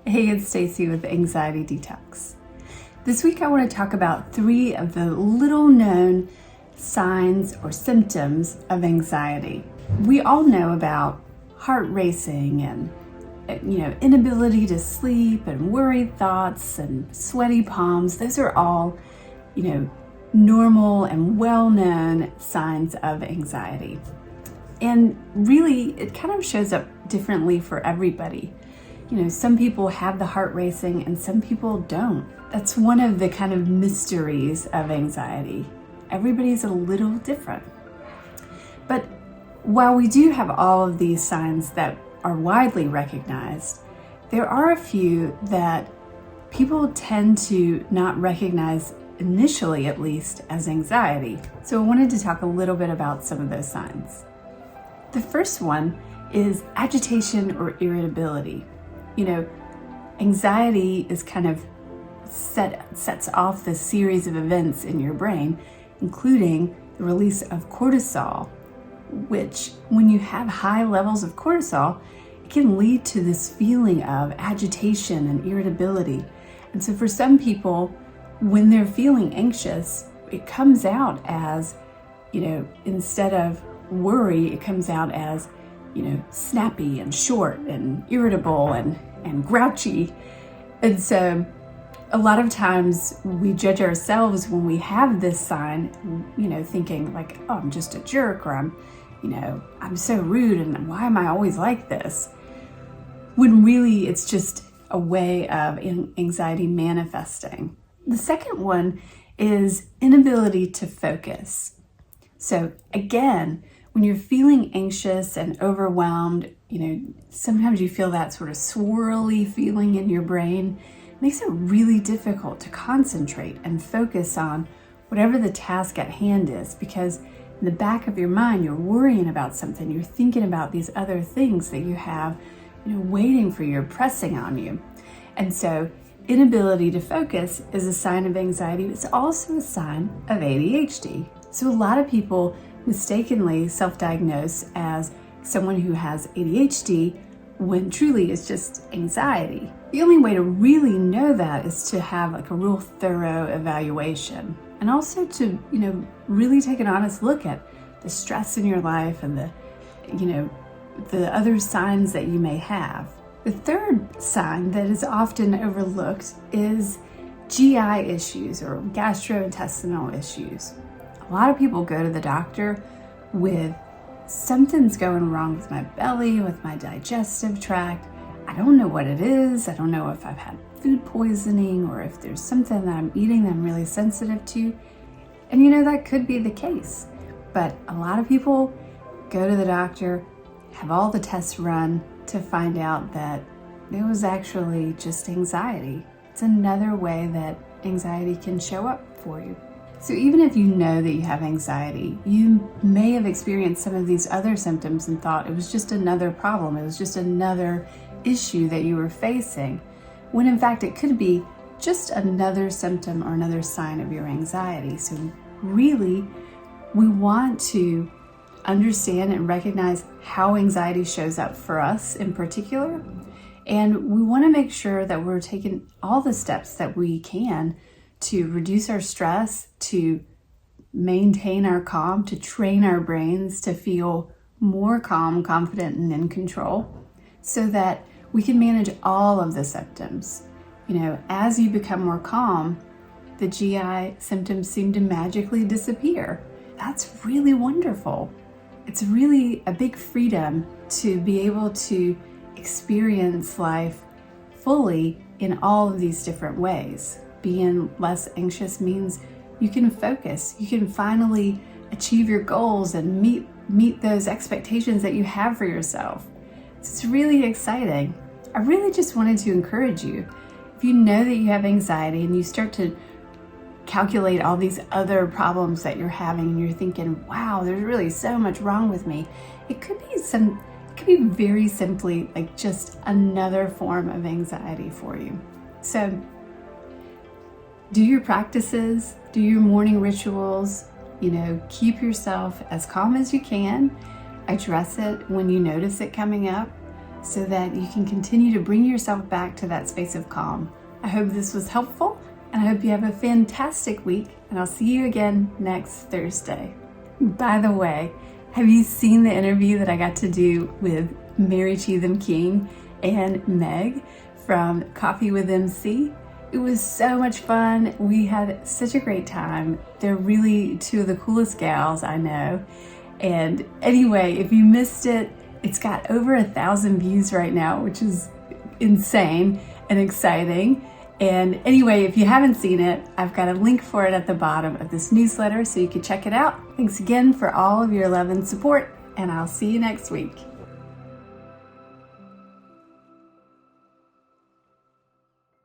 Hey, it's Stacy with Anxiety Detox. This week I want to talk about 3 of the little known signs or symptoms of anxiety. We all know about heart racing and inability to sleep and worried thoughts and sweaty palms. Those are all, normal and well-known signs of anxiety. And really, it kind of shows up differently for everybody. Some people have the heart racing and some people don't. That's one of the kind of mysteries of anxiety. Everybody's a little different. But while we do have all of these signs that are widely recognized, there are a few that people tend to not recognize initially, at least, as anxiety. So I wanted to talk a little bit about some of those signs. The first one is agitation or irritability. Anxiety is kind of sets off this series of events in your brain, including the release of cortisol, which when you have high levels of cortisol, it can lead to this feeling of agitation and irritability. And so for some people, when they're feeling anxious, it comes out as, instead of worry, it comes out as, snappy and short and irritable and grouchy. And so a lot of times we judge ourselves when we have this sign, thinking like, oh, I'm just a jerk, or I'm so rude, and why am I always like this? When really it's just a way of anxiety manifesting. The second one is inability to focus. So again, when you're feeling anxious and overwhelmed, sometimes you feel that sort of swirly feeling in your brain. It makes it really difficult to concentrate and focus on whatever the task at hand is, because in the back of your mind, you're worrying about something. You're thinking about these other things that you have, waiting for you, pressing on you. And so inability to focus is a sign of anxiety. It's also a sign of ADHD. So a lot of people mistakenly self-diagnose as someone who has ADHD when truly it's just anxiety. The only way to really know that is to have a real thorough evaluation, and also to, really take an honest look at the stress in your life and the other signs that you may have. The third sign that is often overlooked is GI issues or gastrointestinal issues. A lot of people go to the doctor with something's going wrong with my belly, with my digestive tract. I don't know what it is. I don't know if I've had food poisoning or if there's something that I'm eating that I'm really sensitive to. And that could be the case. But a lot of people go to the doctor, have all the tests run to find out that it was actually just anxiety. It's another way that anxiety can show up for you. So even if you know that you have anxiety, you may have experienced some of these other symptoms and thought it was just another problem, it was just another issue that you were facing, when in fact it could be just another symptom or another sign of your anxiety. So really, we want to understand and recognize how anxiety shows up for us in particular, and we want to make sure that we're taking all the steps that we can to reduce our stress, to maintain our calm, to train our brains to feel more calm, confident, and in control, so that we can manage all of the symptoms. As you become more calm, the GI symptoms seem to magically disappear. That's really wonderful. It's really a big freedom to be able to experience life fully in all of these different ways. Being less anxious means you can focus. You can finally achieve your goals and meet those expectations that you have for yourself. It's really exciting. I really just wanted to encourage you. If you know that you have anxiety and you start to calculate all these other problems that you're having and you're thinking, wow, there's really so much wrong with me, it could be very simply like just another form of anxiety for you. So do your practices, do your morning rituals, keep yourself as calm as you can. Address it when you notice it coming up. so that you can continue to bring yourself back to that space of calm. I hope this was helpful, and I hope you have a fantastic week, and I'll see you again next Thursday. By the way, have you seen the interview that I got to do with Mary Cheatham King and Meg from Coffee with MC? It was so much fun. We had such a great time. They're really two of the coolest gals I know. And anyway, if you missed it, it's got over 1,000 views right now, which is insane and exciting. And anyway, if you haven't seen it, I've got a link for it at the bottom of this newsletter so you can check it out. Thanks again for all of your love and support, and I'll see you next week.